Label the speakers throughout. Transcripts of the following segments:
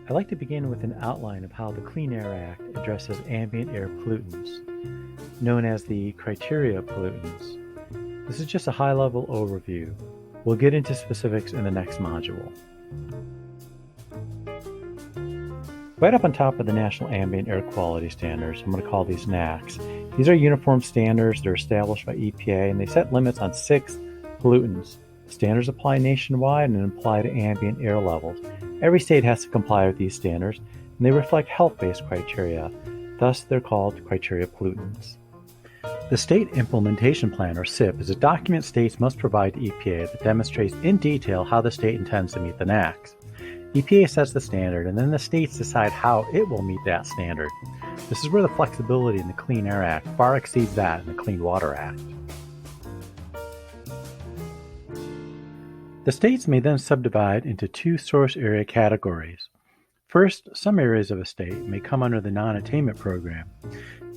Speaker 1: I'd like to begin with an outline of how the Clean Air Act addresses ambient air pollutants, known as the criteria pollutants. This is just a high-level overview. We'll get into specifics in the next module. Right up on top of the National Ambient Air Quality Standards, I'm going to call these NAAQS. These are uniform standards that are established by EPA, and they set limits on 6 pollutants. Standards apply nationwide and apply to ambient air levels. Every state has to comply with these standards, and they reflect health-based criteria. Thus, they're called criteria pollutants. The State Implementation Plan, or SIP, is a document states must provide to EPA that demonstrates in detail how the state intends to meet the NAAQS. EPA sets the standard, and then the states decide how it will meet that standard. This is where the flexibility in the Clean Air Act far exceeds that in the Clean Water Act. The states may then subdivide into 2 source area categories. First, some areas of a state may come under the non-attainment program,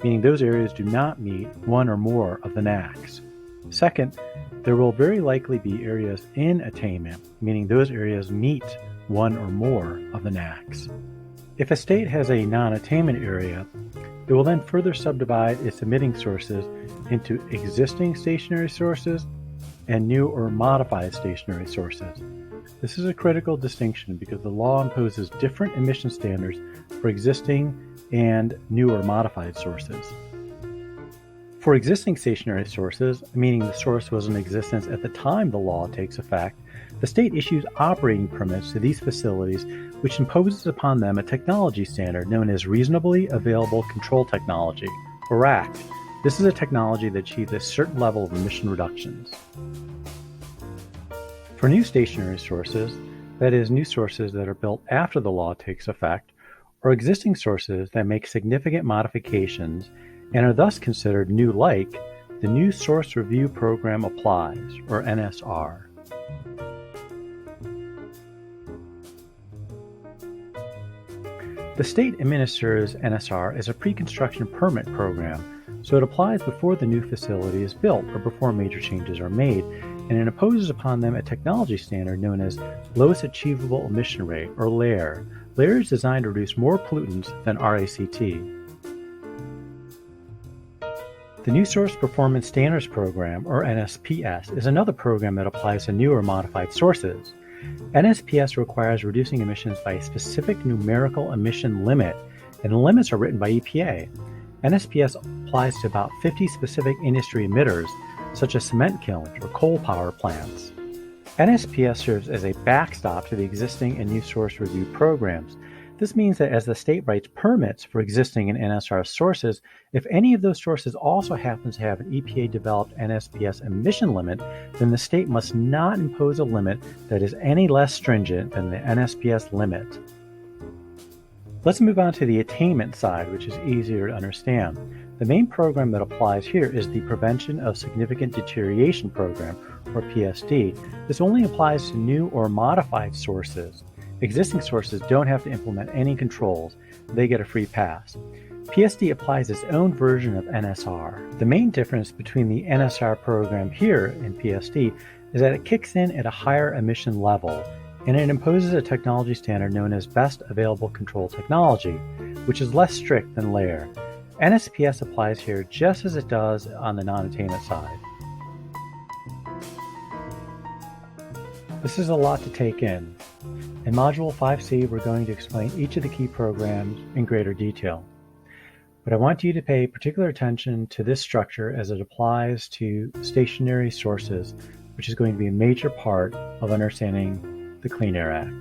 Speaker 1: meaning those areas do not meet one or more of the NAAQS. Second, there will very likely be areas in attainment, meaning those areas meet one or more of the NAAQS. If a state has a non-attainment area, it will then further subdivide its emitting sources into existing stationary sources and new or modified stationary sources. This is a critical distinction because the law imposes different emission standards for existing and new or modified sources. For existing stationary sources, meaning the source was in existence at the time the law takes effect, the state issues operating permits to these facilities, which imposes upon them a technology standard known as Reasonably Available Control Technology, or RACT. This is a technology that achieves a certain level of emission reductions. For new stationary sources, that is, new sources that are built after the law takes effect, or existing sources that make significant modifications and are thus considered new-like, the New Source Review Program applies, or NSR. The state administers NSR as a pre-construction permit program, so it applies before the new facility is built or before major changes are made, and it imposes upon them a technology standard known as Lowest Achievable Emission Rate, or LAER. LAER is designed to reduce more pollutants than RACT. The New Source Performance Standards Program, or NSPS, is another program that applies to new or modified sources. NSPS requires reducing emissions by a specific numerical emission limit, and the limits are written by EPA. NSPS applies to about 50 specific industry emitters, such as cement kilns or coal power plants. NSPS serves as a backstop to the existing and new source review programs. This means that as the state writes permits for existing and NSR sources, if any of those sources also happens to have an EPA-developed NSPS emission limit, then the state must not impose a limit that is any less stringent than the NSPS limit. Let's move on to the attainment side, which is easier to understand. The main program that applies here is the Prevention of Significant Deterioration Program, or PSD. This only applies to new or modified sources. Existing sources don't have to implement any controls. They get a free pass. PSD applies its own version of NSR. The main difference between the NSR program here and PSD is that it kicks in at a higher emission level, and it imposes a technology standard known as Best Available Control Technology, which is less strict than LAER. NSPS applies here just as it does on the non-attainment side. This is a lot to take in. In Module 5C, we're going to explain each of the key programs in greater detail. But I want you to pay particular attention to this structure as it applies to stationary sources, which is going to be a major part of understanding the Clean Air Act.